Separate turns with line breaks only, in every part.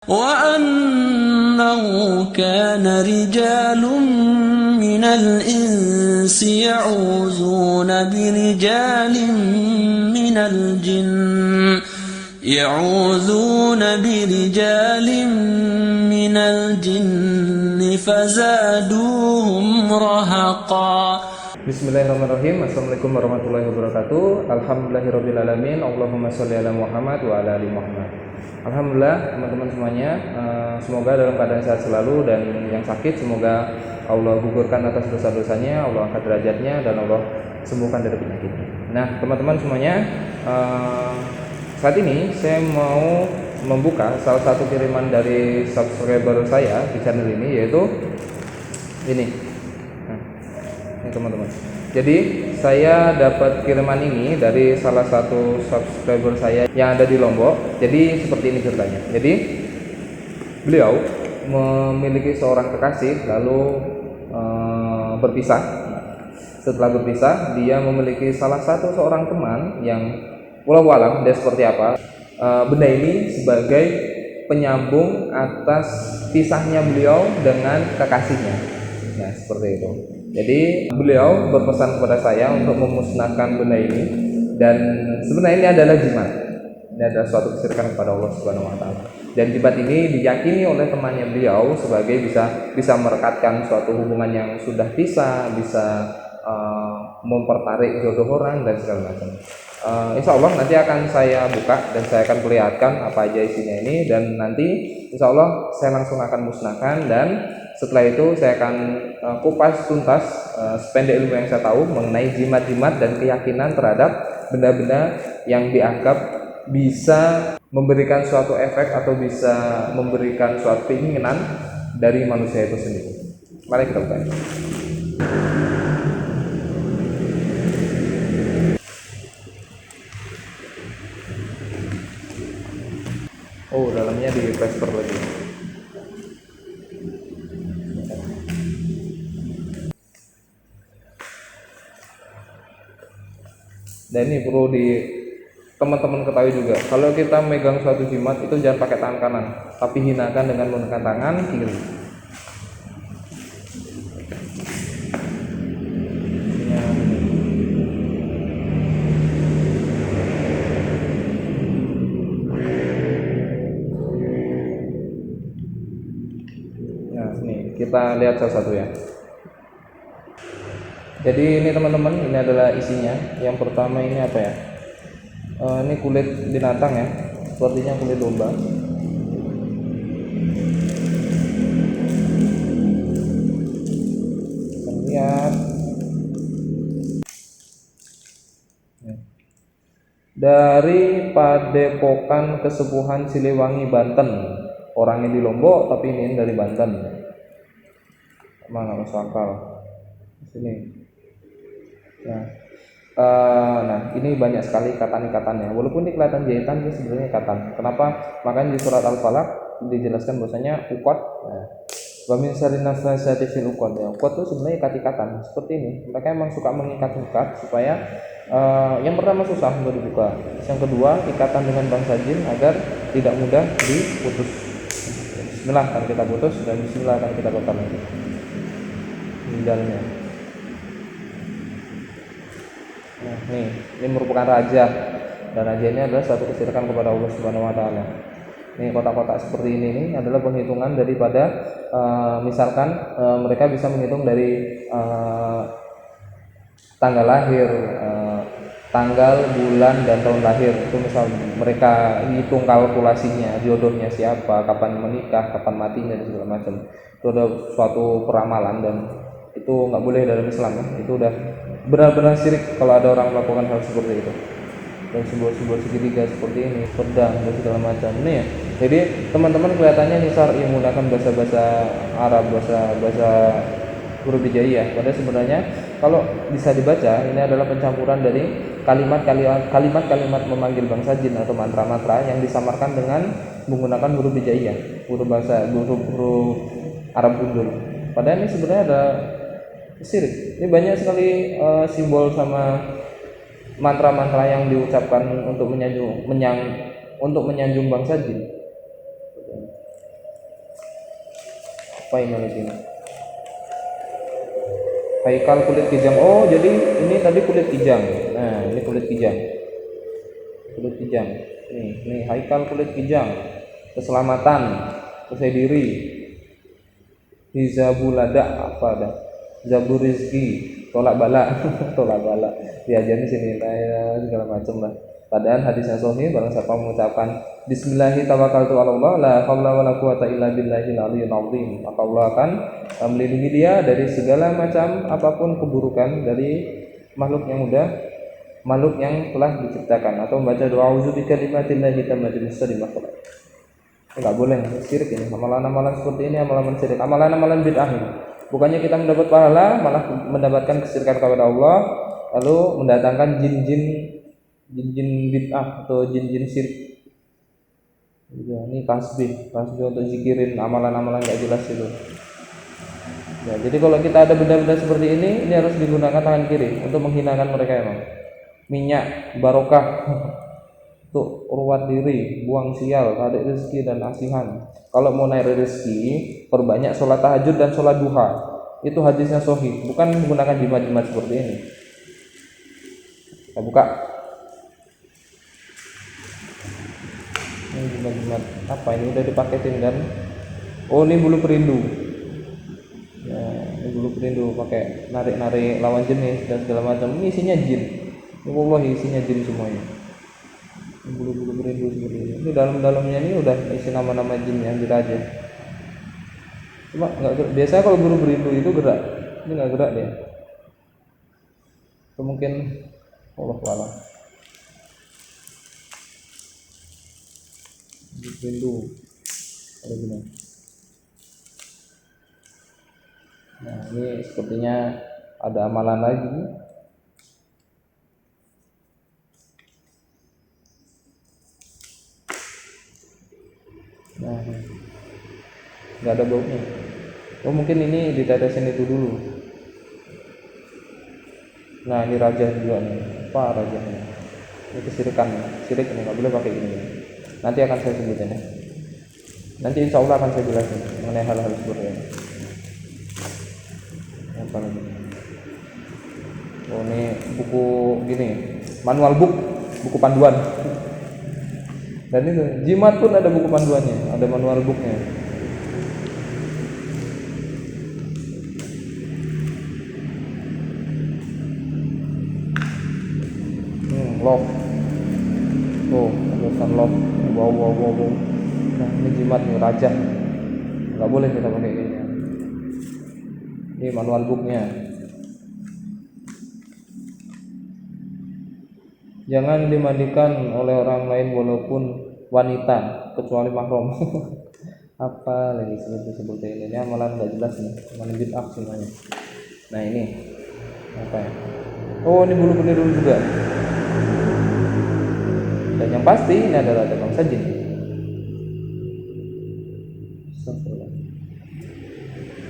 وأنه كان رجال من الإنس يعوذون برجال من الجن فزادوهم رهقا.
Bismillahirrahmanirrahim. Assalamualaikum warahmatullahi wabarakatuh. Alhamdulillahirrabbilalamin. Allahumma sholli ala Muhammad wa ala ali Muhammad. Alhamdulillah teman-teman semuanya, semoga dalam keadaan sehat selalu, dan yang sakit semoga Allah gugurkan atas dosa-dosanya, Allah angkat derajatnya, dan Allah sembuhkan dari penyakitnya. Nah teman-teman semuanya, saat ini saya mau membuka salah satu kiriman dari subscriber saya di channel ini, yaitu ini teman-teman. Jadi saya dapat kiriman ini dari salah satu subscriber saya yang ada di Lombok. Jadi seperti ini ceritanya. Jadi beliau memiliki seorang kekasih, lalu berpisah. Setelah berpisah, dia memiliki salah satu seorang teman yang wallahu alam dia seperti apa. Benda ini sebagai penyambung atas pisahnya beliau dengan kekasihnya. Nah seperti itu. Jadi beliau berpesan kepada saya untuk memusnahkan benda ini, dan sebenarnya ini adalah jimat. Ini adalah suatu kesyirikan kepada Allah Subhanahu wa taala. Dan jimat ini diyakini oleh temannya beliau sebagai bisa merekatkan suatu hubungan yang sudah bisa mempertarik jodoh orang dan segala macam. Insya Allah nanti akan saya buka dan saya akan perlihatkan apa aja isinya ini, dan nanti insya Allah saya langsung akan musnahkan, dan setelah itu saya akan kupas tuntas sependek ilmu yang saya tahu mengenai jimat-jimat dan keyakinan terhadap benda-benda yang dianggap bisa memberikan suatu efek atau bisa memberikan suatu keinginan dari manusia itu sendiri. Mari kita buka. Oh, dalamnya di plaster lagi. Dan ini perlu teman-teman ketahui juga, kalau kita megang suatu jimat itu jangan pakai tangan kanan, tapi hinakan dengan menggunakan tangan kiri. Nah, ini kita lihat salah satu ya. Jadi ini teman-teman, ini adalah isinya. Yang pertama ini apa ya? Ini kulit binatang ya, sepertinya kulit domba. Kita lihat. Dari Padepokan Kesepuhan Siliwangi, Banten. Orangnya di Lombok, tapi ini dari Banten. Emang nggak masuk akal. Sini. Nah, ini banyak sekali ikatan-ikatannya. Walaupun ini kelihatan jahitan, ini sebenarnya ikatan. Kenapa? Makanya di surat Al-Falaq dijelaskan bahwasanya ukot. Wa min syarri nafasati fil uqad. Ya, ukot itu sebenarnya ikat-ikatan. Seperti ini. Mereka emang suka mengikat-ikat supaya yang pertama susah untuk dibuka. Yang kedua, ikatan dengan bangsa jin agar tidak mudah diputus. Bismillah akan kita putus, dan bismillah akan kita bakar lagi. Ini dalamnya. Nah, ini merupakan raja, dan raja ini adalah suatu kesyirikan kepada Allah Subhanahu wa taala. Ini kotak-kotak seperti ini adalah penghitungan daripada misalkan mereka bisa menghitung dari tanggal lahir, tanggal, bulan, dan tahun lahir. Itu misal mereka hitung kalkulasinya, jodohnya siapa, kapan menikah, kapan matinya, dan segala macam. Itu ada suatu peramalan, dan itu nggak boleh dalam Islam ya. Itu udah benar-benar syirik kalau ada orang melakukan hal seperti itu. Dan simbol-simbol segitiga seperti ini, pedang dan segala macam ini ya. Jadi teman-teman kelihatannya ini syar'i menggunakan bahasa Arab, bahasa huruf hijaiyah. Padahal sebenarnya kalau bisa dibaca, ini adalah pencampuran dari kalimat-kalimat memanggil bangsa jin atau mantra-mantra yang disamarkan dengan menggunakan huruf hijaiyah, huruf Arab gundul. Padahal ini sebenarnya ada syirik. Ini banyak sekali simbol sama mantra-mantra yang diucapkan untuk menyanjung bangsa jin. Apa ini lagi? Haikal kulit kijang. Oh, jadi ini tadi kulit kijang. Nah, ini kulit kijang. Kulit kijang. Nih haikal kulit kijang. Keselamatan, percaya diri. Hizabulada apa dah? Zabur rizki, tolak bala, tolak bala. Diajarin sini segala macam lah. Padahal hadisnya sahih, barang siapa mengucapkan Bismillahi tawakkaltu 'ala Allah la haula wala quwata illa billahil aliyyil azim, maka Allah akan melindungi dia dari segala macam apapun keburukan dari makhluk yang telah diciptakan, atau membaca doa auzu bikalimatillahi tammati min syarri ma khalaq. Enggak boleh syirik ini. Amalan-amalan seperti ini amalan syirik, amalan-amalan bid'ah ini. Bukannya kita mendapat pahala, malah mendapatkan kesyirikan kepada Allah, lalu mendatangkan jin-jin bid'ah atau jin-jin syirik. Ini tasbih untuk zikirin amalan-amalan nggak jelas itu. Ya, jadi kalau kita ada benda-benda seperti ini harus digunakan tangan kiri untuk menghinakan mereka emang. Minyak barokah untuk ruwat diri, buang sial, tarik rezeki dan asihan. Kalau mau naik rezeki, perbanyak sholat tahajud dan sholat duha. Itu hadisnya sahih, bukan menggunakan jimat-jimat seperti ini. Kita buka. Ini jimat-jimat apa ini? Udah dipaketin kan? Oh, ini bulu perindu. Ya, ini bulu perindu pakai narik-narik lawan jenis dan segala macam. Ini isinya jin. Ini wallahi isinya jin semuanya. Bulu-bulu perindu seperti ini. Ini dalam-dalamnya ini udah isi nama-nama jin yang diraja. Cuma nggak gerak. Biasanya kalau bulu perindu itu gerak. Ini nggak gerak dia. Atau mungkin Allah a'lam. Rindu ada gini. Nah, ini sepertinya ada amalan lagi. Nah, nggak ada baunya. Oh, mungkin ini ditetesin itu dulu. Nah, ini raja juga nih. Apa rajanya? Ini kesirikan, sirik ini nggak boleh pakai ini. Nanti akan saya sebutin ya. Nanti insya Allah akan saya jelasin mengenai hal-hal seperti ini. Apa lagi? Oh, ini buku gini, manual book, buku panduan. Dan itu jimat pun ada buku panduannya, ada manual booknya. Love. Oh, bukan love. Wow. Nah, ini jimat nih raja. Nggak boleh kita pakai ini. Ini manual booknya. Jangan dimandikan oleh orang lain walaupun wanita kecuali mahram. Apa lagi seperti ini? Ini amalan nggak jelas nih, amalan bid'ah semuanya. Nah, ini apa ya? Oh, ini bulu peniru juga. Dan yang pasti ini adalah ada bangsa jin.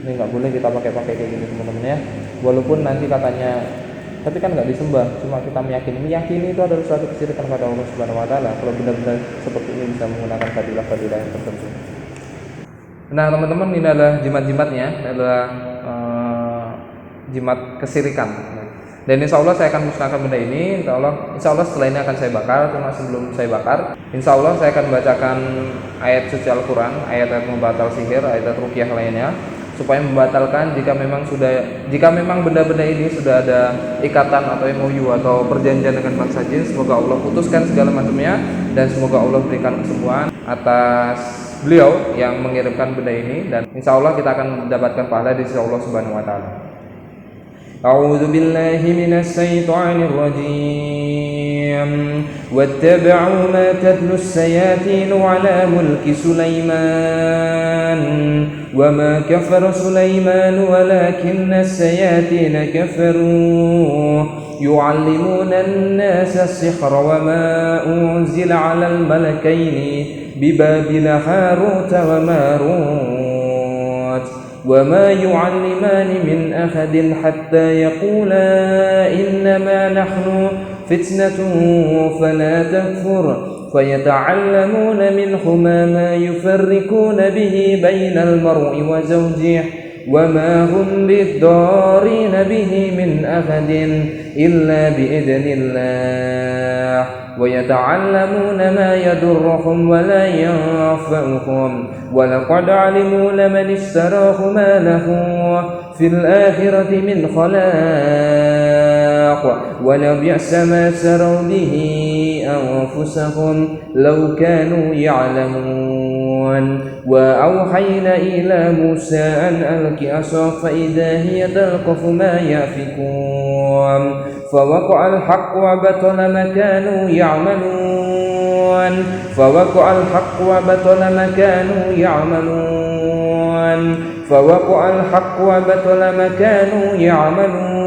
Ini nggak boleh kita pakai kayak gini teman-teman ya. Walaupun nanti katanya, tapi kan nggak disembah, cuma kita meyakini itu adalah suatu kesyirikan kepada Allah Subhanahu Wa Taala. Kalau benar-benar seperti ini bisa menggunakan fadilah yang tertentu. Nah teman-teman, ini adalah jimat-jimatnya, adalah jimat kesyirikan. Dan insya Allah saya akan musnahkan benda ini. Insya Allah setelah ini akan saya bakar. Cuma sebelum saya bakar, insya Allah saya akan bacakan ayat suci Al-Quran, ayat-ayat membatal sihir, ayat-ayat ruqyah lainnya, supaya membatalkan jika memang benda-benda ini sudah ada ikatan atau MOU atau perjanjian dengan bangsa jin. Semoga Allah putuskan segala macamnya dan semoga Allah berikan kesembuhan atas beliau yang mengirimkan benda ini, dan insya Allah kita akan mendapatkan pahala di sisi Allah Subhanahu Wa Taala. أعوذ بالله من الشيطان الرجيم واتبعوا ما تتلو الشياطين على ملك سليمان وما كفر سليمان ولكن الشياطين كفروا يعلمون الناس السحر وما أنزل على الملكين ببابل هاروت وماروت وما يعلمان من أحد حتى يقولا إنما نحن فتنة فلا تكفر فيتعلمون منهما ما يفرقون به بين المرء وزوجه وما هم بالضارين به من أحد إلا بإذن الله ويتعلمون ما يضرهم ولا ينفعهم ولقد علموا لمن اشتراه ما له في الآخرة من خلاق ولبئس ما شروا به أنفسهم لو كانوا يعلمون وأوحينا إلى موسى أن ألق عصاك فإذا هي تلقف ما يأفكون فوقع الحق وبطل ما كانوا يعملون فوقع الحق وبطل ما كانوا يعملون فوقع الحق وبطل ما كانوا يعملون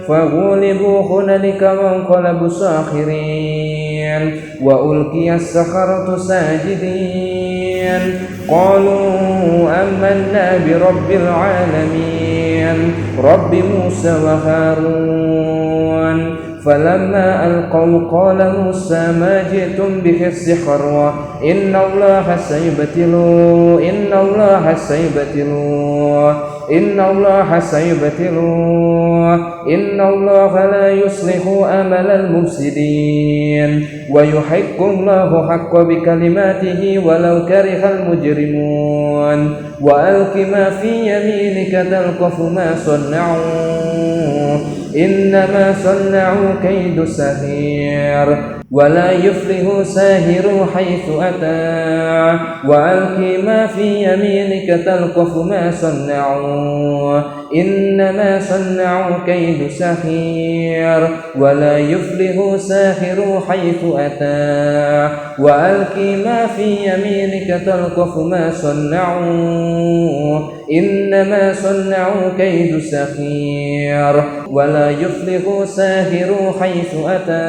فغلبوا هنالك وانقلبوا صاخرين وألقي السحرة ساجدين قالوا آمنا برب العالمين رب موسى وهارون فلما ألقوا قال موسى ما جئتم به السحر إن الله سيبطله إن الله سيبطله إن الله سيبطله إن الله لا يصلح أمل المفسدين ويحق الله حق بكلماته ولو كره المجرمون وألق ما في يمينك تلقف ما صنعوا إنما صنعوا كيد ساحر ولا يفلح ساهر حيث أتى وألق ما في يمينك تلقف ما صنعوا إنما صنعوا كيد ساحر ولا يفلح ساحر حيث أتى وألق ما في يمينك تلقف ما صنعوا إنما صنعوا كيد ساحر ولا يفلح ساحر حيث أتى.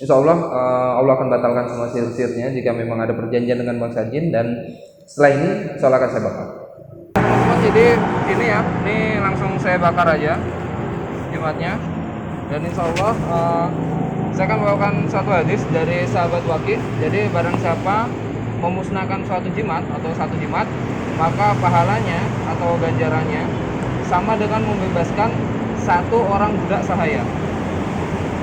Insya Allah Allah akan batalkan semua sihir-sihirnya jika memang ada perjanjian dengan bangsa jin, dan setelah ini insya Allah akan saya bakar. Jadi ini ya, ini langsung saya bakar aja jimatnya, dan insya Allah saya akan bawakan satu hadis dari sahabat Waqi. Jadi barang siapa memusnahkan suatu jimat atau satu jimat, maka pahalanya atau ganjarannya sama dengan membebaskan satu orang budak sahaya.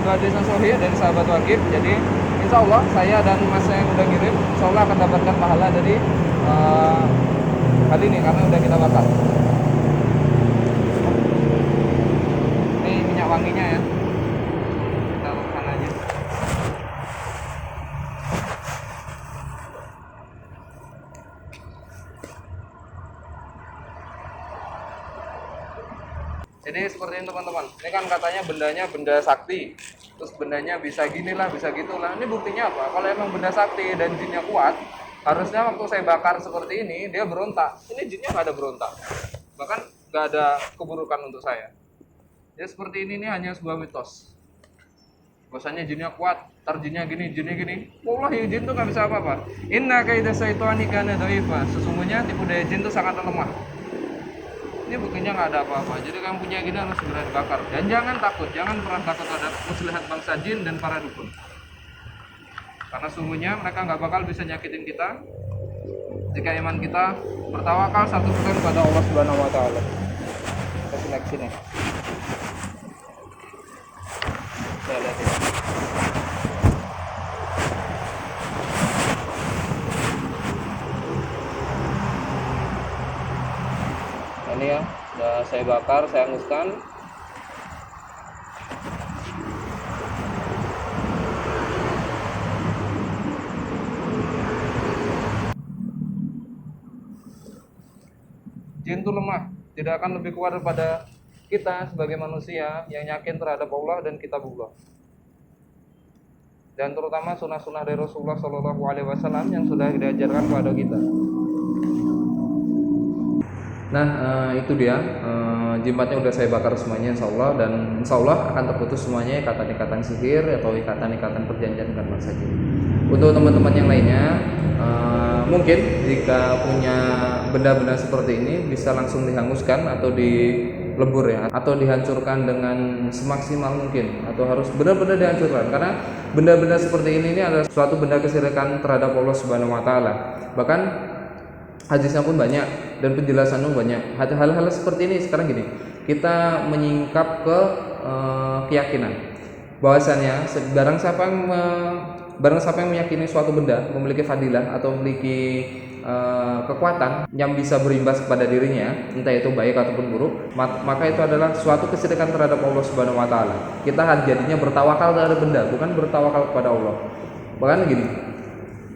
Itu hadis yang sahih dari sahabat Waqi. Jadi insya Allah saya dan mas yang udah ngirim insya Allah akan dapatkan pahala dari hal ini karena udah kita bakar. Ini minyak wanginya ya, kita taruhkan aja. Jadi seperti ini teman-teman. Ini kan katanya bendanya benda sakti, terus bendanya bisa gini lah, bisa gitulah. Ini buktinya apa? Kalau emang benda sakti dan jinnya kuat, harusnya waktu saya bakar seperti ini dia berontak. Ini jinnya nggak ada berontak, bahkan nggak ada keburukan untuk saya. Jadi seperti ini hanya sebuah mitos. Bahwasanya jinnya kuat, tar jinnya gini, jinnya gini. Wallahi jin tuh nggak bisa apa-apa. Inna kaida syaitani kana dhaifa. Sesungguhnya tipu daya jin itu sangat lemah. Ini buktinya nggak ada apa-apa. Jadi kamu punya gini harus segera dibakar. Dan jangan takut, jangan pernah takut terhadap muslihat bangsa jin dan para dukun. Karena sungguhnya mereka nggak bakal bisa nyakitin kita jika iman kita bertawakal 100% pada Allah Subhanahu Wa Taala. Kita naik sini. Saya lihat ya. Ini ya, sudah saya bakar, saya hanguskan. Jin itu lemah, tidak akan lebih kuat daripada kita sebagai manusia yang yakin terhadap Allah dan kitabullah. Dan terutama sunnah-sunnah dari Rasulullah SAW yang sudah diajarkan kepada kita. Nah itu dia jimatnya udah saya bakar semuanya insya Allah, dan insya Allah akan terputus semuanya ikatan-ikatan sihir atau ikatan-ikatan perjanjian dengan bangsa jin. Untuk teman-teman yang lainnya mungkin jika punya benda-benda seperti ini bisa langsung dihanguskan atau lebur ya, atau dihancurkan dengan semaksimal mungkin, atau harus benar-benar dihancurkan, karena benda-benda seperti ini adalah suatu benda kesyirikan terhadap Allah Subhanahu wa taala. Bahkan hadisnya pun banyak dan penjelasannya banyak. Hal-hal seperti ini sekarang gini, kita menyingkap ke keyakinan bahwasanya barang siapa yang meyakini suatu benda memiliki fadilah atau memiliki kekuatan yang bisa berimbas kepada dirinya, entah itu baik ataupun buruk, maka itu adalah suatu kesyirikan terhadap Allah Subhanahu wa taala. Kita jadinya bertawakal terhadap benda, bukan bertawakal kepada Allah. Bahkan gini,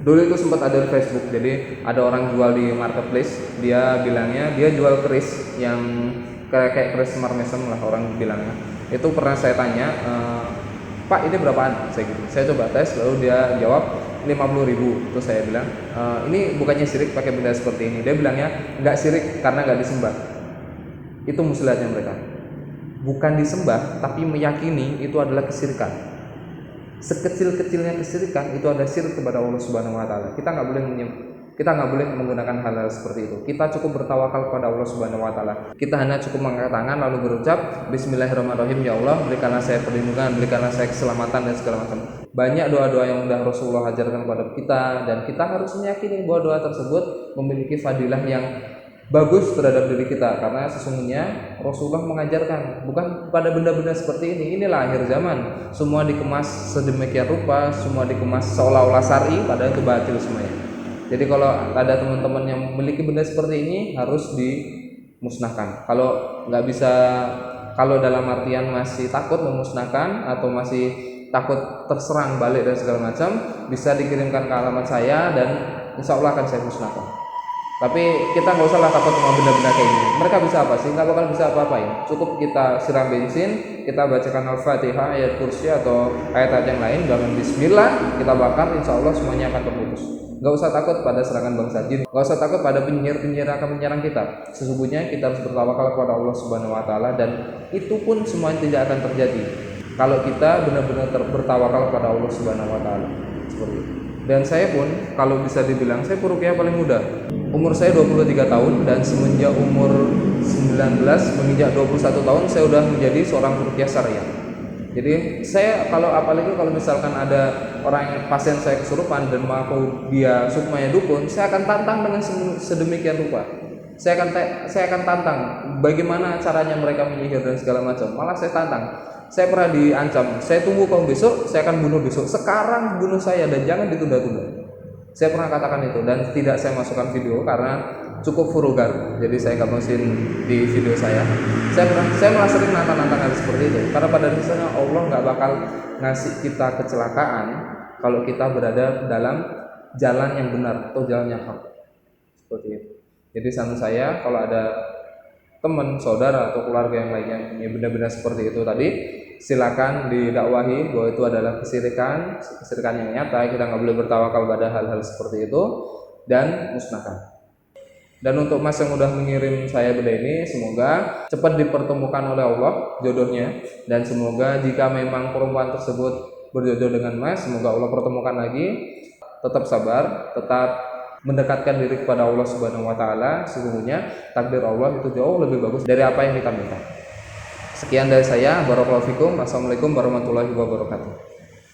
dulu itu sempat ada di Facebook, jadi ada orang jual di marketplace, dia bilangnya dia jual keris yang kayak keris semar-mesem lah orang bilangnya. Itu pernah saya tanya, Pak ini berapaan? Saya coba tes, lalu dia jawab 50.000. Terus saya bilang, ini bukannya syirik pakai benda seperti ini? Dia bilangnya nggak syirik karena nggak disembah. Itu muslihatnya mereka, bukan disembah tapi meyakini itu adalah kesyirikan. Sekecil-kecilnya kesyirikan itu ada syirik kepada Allah Subhanahu wa taala. Kita nggak boleh menggunakan hal-hal seperti itu. Kita cukup bertawakal kepada Allah Subhanahu wa taala. Kita hanya cukup mengangkat tangan lalu berucap bismillahirrahmanirrahim, ya Allah berikanlah saya perlindungan, berikanlah saya keselamatan dan segala macam. Banyak doa-doa yang sudah Rasulullah ajarkan kepada kita, dan kita harus meyakini bahwa doa tersebut memiliki fadilah yang bagus terhadap diri kita, karena sesungguhnya Rasulullah mengajarkan bukan pada benda-benda seperti ini. Inilah akhir zaman, semua dikemas sedemikian rupa, semua dikemas seolah-olah syar'i, padahal itu batil semuanya. Jadi kalau ada teman-teman yang memiliki benda seperti ini harus dimusnahkan. Kalau nggak bisa, kalau dalam artian masih takut memusnahkan atau masih takut terserang balik dan segala macam, bisa dikirimkan ke alamat saya dan insya Allah akan saya musnahkan. Tapi kita nggak usah lah takut sama benda-benda kayak gini. Mereka bisa apa sih? Nggak bakal bisa apa-apain. Cukup kita siram bensin, kita bacakan Al-Fatihah, ayat kursi atau ayat-ayat yang lain dengan Bismillah, kita bakar, insya Allah semuanya akan terputus. Nggak usah takut pada serangan bangsa jin, nggak usah takut pada penyihir-penyihir akan menyerang kita. Sesungguhnya kita harus bertawakal kepada Allah Subhanahu wa taala, dan itu pun semuanya tidak akan terjadi kalau kita benar-benar bertawakal kepada Allah Subhanahu wa taala. Seperti itu. Dan saya pun kalau bisa dibilang saya peruqyah paling muda. Umur saya 23 tahun, dan semenjak umur 19 menginjak 21 tahun saya sudah menjadi seorang peruqyah syariah. Jadi saya apalagi kalau misalkan ada orang yang pasien saya kesurupan dan mau dia sukmanya dukun, saya akan tantang dengan sedemikian rupa. Saya akan tantang bagaimana caranya mereka menyihir dan segala macam. Malah saya tantang. Saya pernah diancam, saya tunggu kamu besok, saya akan bunuh besok. Sekarang bunuh saya dan jangan ditunda-tunda. Saya pernah katakan itu, dan tidak saya masukkan video karena cukup vulgar, jadi saya nggak masukin di video saya. Saya malah sering nantang-nantang hal seperti itu, karena pada dasarnya Allah nggak bakal ngasih kita kecelakaan kalau kita berada dalam jalan yang benar atau jalan yang hak, seperti itu. Jadi saran saya, kalau ada teman, saudara atau keluarga yang lainnya punya benda-benda seperti itu tadi, silakan didakwahi bahwa itu adalah kesyirikan yang nyata. Kita nggak boleh bertawakal pada hal-hal seperti itu, dan musnahkan. Dan untuk Mas yang udah mengirim saya benda ini, semoga cepat dipertemukan oleh Allah jodohnya, dan semoga jika memang perempuan tersebut berjodoh dengan Mas, semoga Allah pertemukan lagi. Tetap sabar, tetap mendekatkan diri kepada Allah Subhanahu wa taala. Sesungguhnya takdir Allah itu jauh lebih bagus dari apa yang kita minta. Sekian dari saya, barakallahu fikum. Assalamualaikum warahmatullahi wabarakatuh.